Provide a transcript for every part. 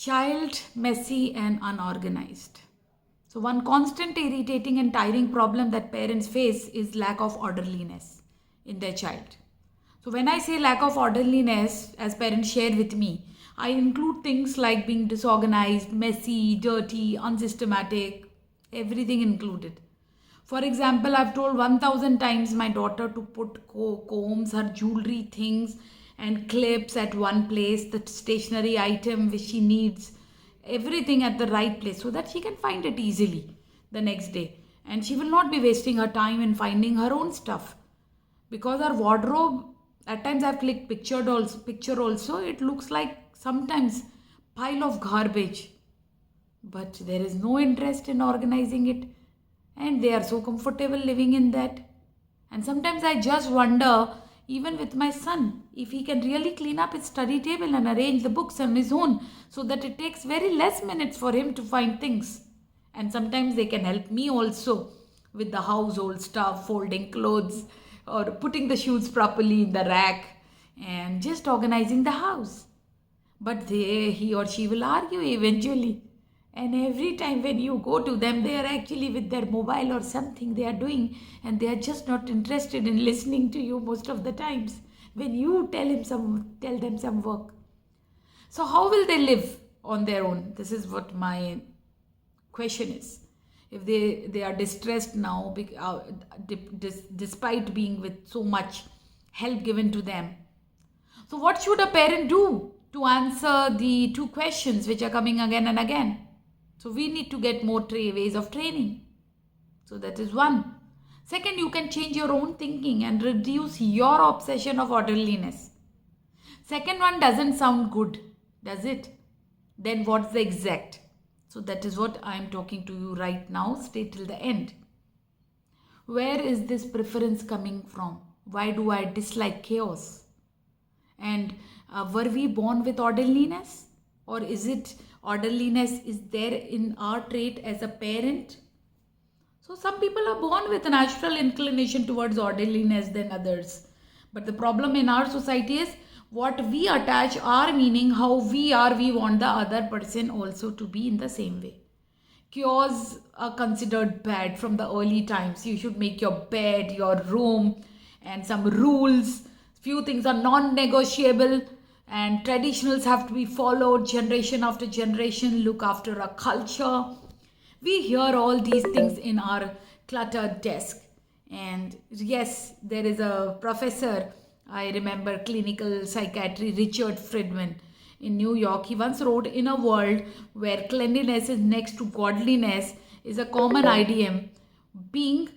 Child, messy and unorganized. So one constant irritating and tiring problem that parents face is lack of orderliness in their child. So when I say lack of orderliness, as parents share with me, I include things like being disorganized, messy, dirty, unsystematic, everything included. For example, I've told 1000 times my daughter to put combs, her jewelry things, and clips at one place, the stationery item which she needs, everything at the right place so that she can find it easily the next day. And she will not be wasting her time in finding her own stuff. Because our wardrobe, at times I've clicked picture also, it looks like sometimes pile of garbage. But there is no interest in organizing it, and they are so comfortable living in that. And sometimes I just wonder, even with my son, if he can really clean up his study table and arrange the books on his own so that it takes very less minutes for him to find things. And sometimes they can help me also with the household stuff, folding clothes or putting the shoes properly in the rack and just organizing the house. But he or she will argue eventually. And every time when you go to them, they are actually with their mobile or something they are doing, and they are just not interested in listening to you most of the times when you tell them some work. So how will they live on their own? This is what my question is. If they are distressed now, despite being with so much help given to them. So what should a parent do to answer the two questions which are coming again and again? So we need to get more ways of training. So that is one. Second, you can change your own thinking and reduce your obsession of orderliness. Second one doesn't sound good, does it? Then what's the exact? So that is what I am talking to you right now. Stay till the end. Where is this preference coming from? Why do I dislike chaos? And were we born with orderliness? Or is it orderliness is there in our trait as a parent? So some people are born with a natural inclination towards orderliness than others. But the problem in our society is what we attach our meaning, how we want the other person also to be in the same way. Cures are considered bad from the early times. You should make your bed, your room, and some rules. Few things are non-negotiable, and traditionals have to be followed generation after generation. Look after a culture. We hear all these things in our cluttered desk. And yes, there is a professor, I remember clinical psychiatry, Richard Friedman in New York. He once wrote, in a world where cleanliness is next to godliness is a common idiom, being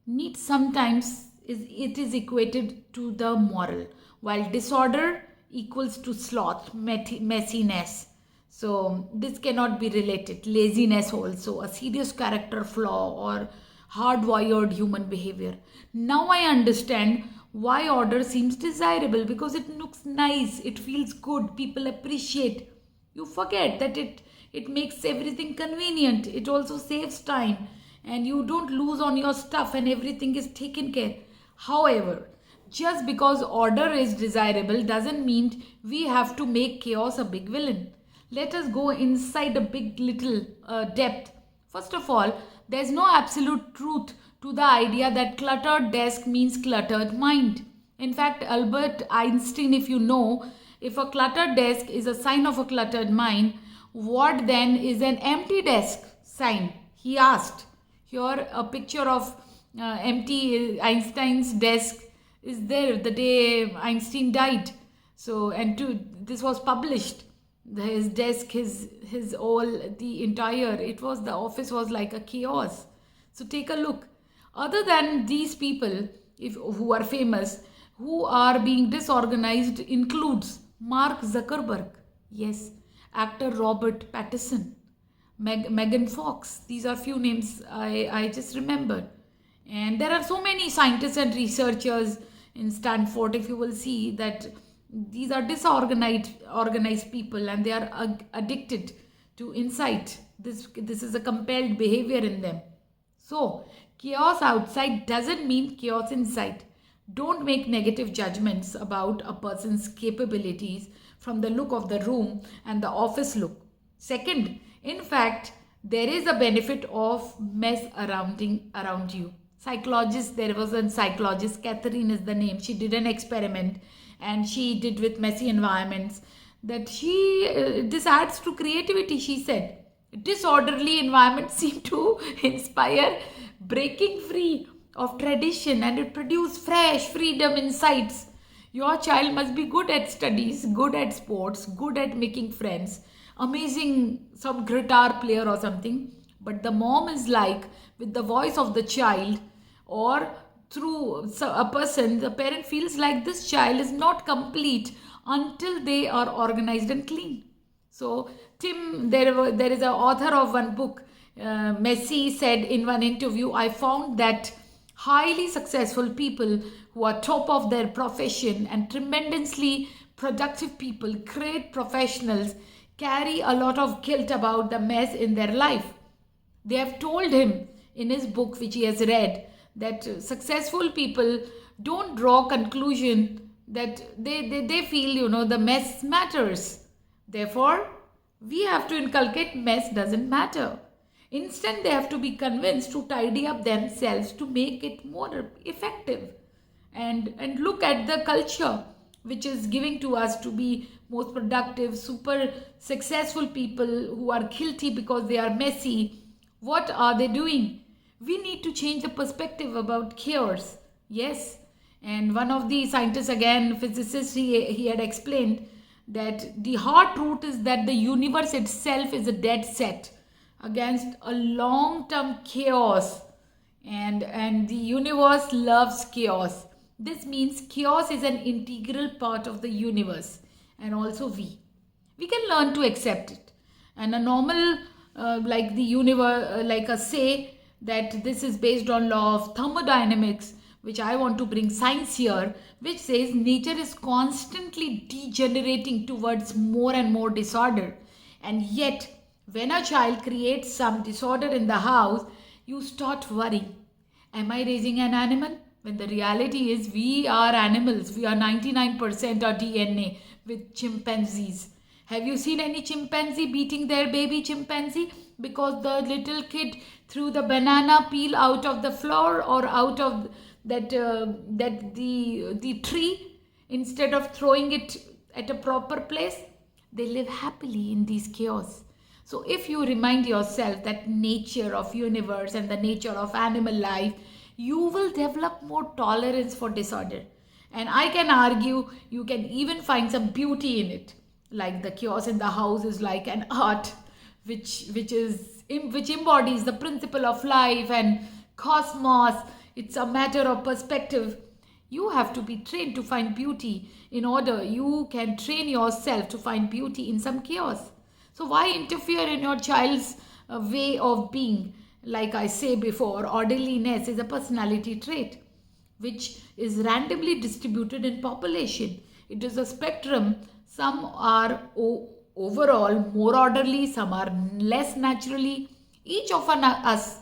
neat sometimes is equated to the moral, while disorder equals to sloth, messiness. So this cannot be related. Laziness also, a serious character flaw or hardwired human behavior. Now I understand why order seems desirable, because it looks nice, it feels good, people appreciate. You forget that it makes everything convenient. It also saves time and you don't lose on your stuff and everything is taken care. However, just because order is desirable doesn't mean we have to make chaos a big villain. Let us go inside a big little depth. First of all, there's no absolute truth to the idea that cluttered desk means cluttered mind. In fact, Albert Einstein, if you know, if a cluttered desk is a sign of a cluttered mind, what then is an empty desk sign? He asked. Here a picture of empty Einstein's desk is there the day Einstein died. So, this was published. His desk, his all, the entire, the office was like a chaos. So take a look. Other than these people, who are famous, who are being disorganized includes Mark Zuckerberg, yes, actor Robert Pattinson, Megan Fox. These are few names I just remembered. And there are so many scientists and researchers in Stanford, if you will see that these are organized people, and they are addicted to insight. This is a compelled behavior in them. So chaos outside doesn't mean chaos inside. Don't make negative judgments about a person's capabilities from the look of the room and the office look. Second, in fact, there is a benefit of mess around you. Psychologist, there was a psychologist, Catherine is the name. She did an experiment, and she did with messy environments, that this adds to creativity. She said disorderly environments seem to inspire breaking free of tradition, and it produce fresh freedom insights. Your child must be good at studies, good at sports, good at making friends, amazing, some guitar player or something. But the mom is like, with the voice of the child, or through a person, the parent feels like this child is not complete until they are organized and clean. So there is an author of one book, Messi, said in one interview, I found that highly successful people who are top of their profession and tremendously productive people, great professionals, carry a lot of guilt about the mess in their life. They have told him in his book, which he has read, that successful people don't draw conclusion, that they feel, the mess matters. Therefore, we have to inculcate mess doesn't matter. Instead, they have to be convinced to tidy up themselves to make it more effective. And look at the culture which is giving to us to be most productive, super successful people who are guilty because they are messy. What are they doing? We need to change the perspective about chaos. Yes. And one of the scientists, again, physicist, he had explained that the hard truth is that the universe itself is a dead set against a long-term chaos, and the universe loves chaos. This means chaos is an integral part of the universe, and also we can learn to accept it. And a normal like the universe, like a say that this is based on law of thermodynamics, which I want to bring science here, which says nature is constantly degenerating towards more and more disorder. And yet, when a child creates some disorder in the house, you start worrying. Am I raising an animal? When the reality is we are animals. We are 99% our DNA with chimpanzees. Have you seen any chimpanzee beating their baby chimpanzee because the little kid threw the banana peel out of the floor or out of the tree instead of throwing it at a proper place? They live happily in these chaos. So if you remind yourself that nature of universe and the nature of animal life, you will develop more tolerance for disorder. And I can argue you can even find some beauty in it. Like the chaos in the house is like an art which embodies the principle of life and cosmos. It's a matter of perspective. You have to be trained to find beauty. In order you can train yourself to find beauty in some chaos. So why interfere in your child's way of being? Like I say before, orderliness is a personality trait which is randomly distributed in population. It is a spectrum. Some are overall more orderly, some are less naturally. Each of us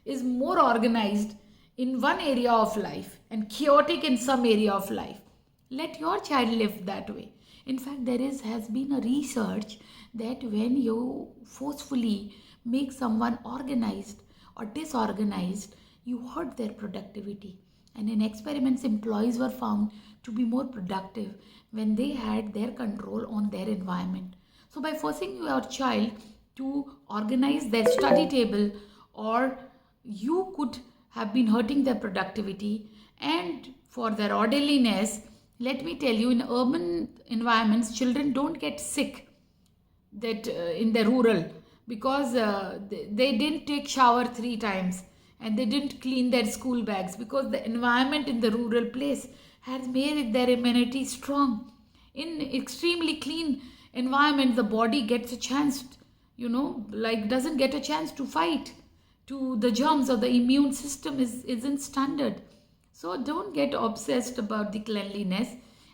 is more organized in one area of life and chaotic in some area of life. Let your child live that way. In fact, has been a research that when you forcefully make someone organized or disorganized, you hurt their productivity. And in experiments, employees were found to be more productive when they had their control on their environment. So by forcing your child to organize their study table, or you could have been hurting their productivity. And for their orderliness, let me tell you, in urban environments, children don't get sick that in the rural, because they didn't take shower 3 times and they didn't clean their school bags, because the environment in the rural place has made their immunity strong. In extremely clean environment, the body gets a chance, doesn't get a chance to fight to the germs, or the immune system isn't standard. So don't get obsessed about the cleanliness.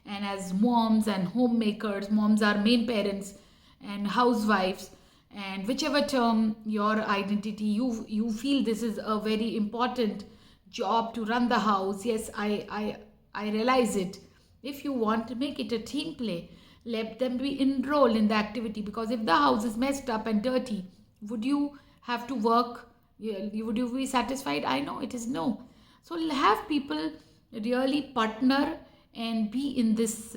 And as moms and homemakers, moms are main parents and housewives, and whichever term your identity, you feel this is a very important job to run the house. Yes, I realize it. If you want to make it a team play, Let them be enrolled in the activity, because if the house is messed up and dirty, would you have to work? Would you be satisfied? I know it is no. So have people really partner and be in this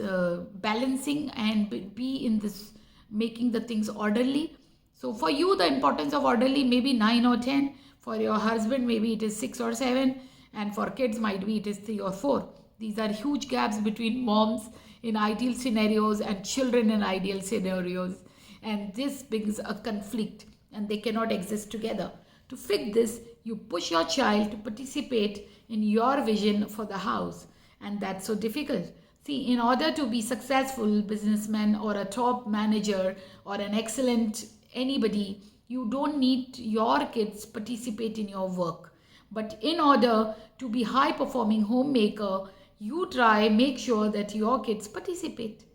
balancing and be in this making the things orderly. So for you, the importance of orderly may be 9 or 10. For your husband, maybe it is 6 or 7. And for kids, might be it is 3 or 4. These are huge gaps between moms in ideal scenarios and children in ideal scenarios. And this brings a conflict and they cannot exist together. To fix this, you push your child to participate in your vision for the house. And that's so difficult. See, in order to be successful businessman or a top manager or an excellent anybody, you don't need your kids participate in your work. But in order to be high performing homemaker, you make sure that your kids participate.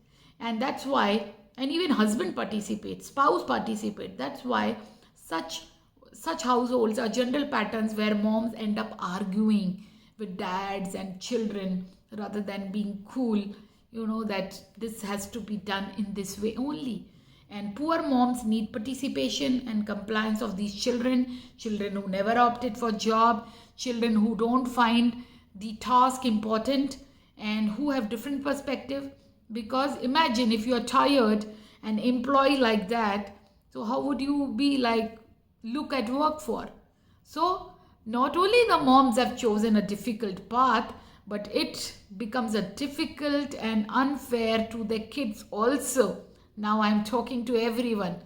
And that's why, and even husband participate, spouse participate. That's why such households are general patterns where moms end up arguing with dads and children rather than being cool, that this has to be done in this way only. And poor moms need participation and compliance of these children who never opted for job, children who don't find the task important and who have different perspective. Because imagine if you're tired, an employee like that, so how would you be like look at work for? So not only the moms have chosen a difficult path, but it becomes a difficult and unfair to the kids also. Now I'm talking to everyone.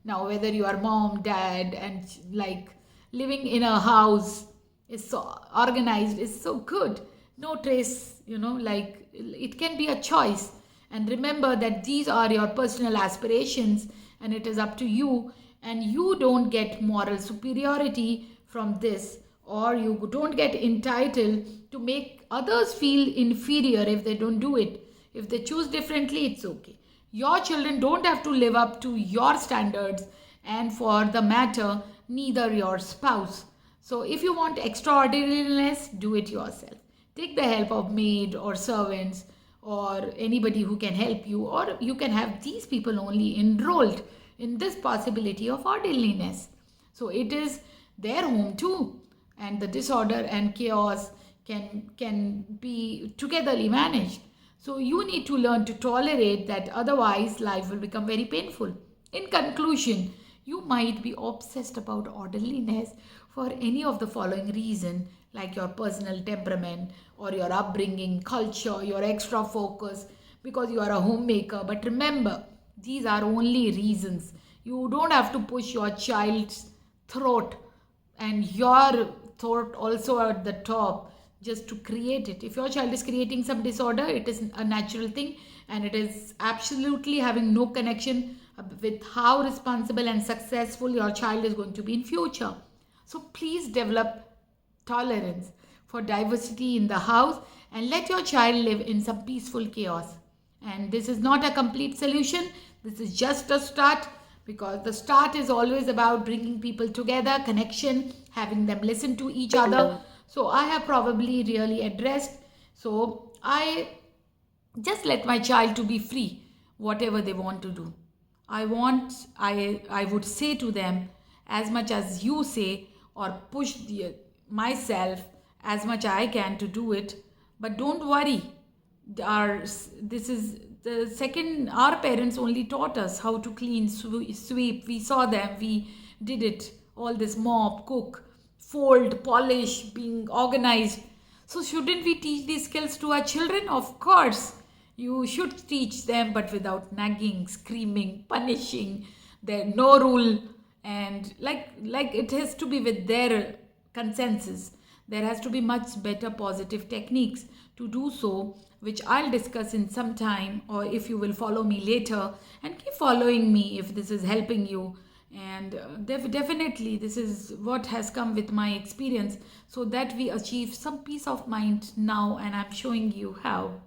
Now whether you are mom, dad, and like living in a house is so organized, is so good. No trace, like it can be a choice. And remember that these are your personal aspirations and it is up to you. And you don't get moral superiority from this, or you don't get entitled to make others feel inferior if they don't do it. If they choose differently, it's okay. Your children don't have to live up to your standards, and for the matter, neither your spouse. So if you want extraordinariness, do it yourself. Take the help of maid or servants or anybody who can help you, or you can have these people only enrolled in this possibility of orderliness. So it is their home too, and the disorder and chaos can be togetherly managed. So you need to learn to tolerate that, otherwise life will become very painful. In conclusion, you might be obsessed about orderliness for any of the following reason, like your personal temperament or your upbringing, culture, your extra focus, because you are a homemaker. But remember, these are only reasons. You don't have to push your child's throat and your throat also at the top just to create it. If your child is creating some disorder, it is a natural thing and it is absolutely having no connection with how responsible and successful your child is going to be in future. So please develop tolerance for diversity in the house and let your child live in some peaceful chaos. And this is not a complete solution. This is just a start, because the start is always about bringing people together, connection, having them listen to each other. So I have probably really addressed. So I just let my child to be free, whatever they want to do. I would say to them, as much as you say, or push myself as much I can to do it. But don't worry. This is the second. Our parents only taught us how to clean, sweep. We saw them. We did it. All this mop, cook, fold, polish, being organized. So shouldn't we teach these skills to our children? Of course, you should teach them, but without nagging, screaming, punishing. There no rule, and like it has to be with their consensus. There has to be much better positive techniques to do so, which I'll discuss in some time, or if you will follow me later, and keep following me if this is helping you. And definitely this is what has come with my experience, so that we achieve some peace of mind now, and I'm showing you how.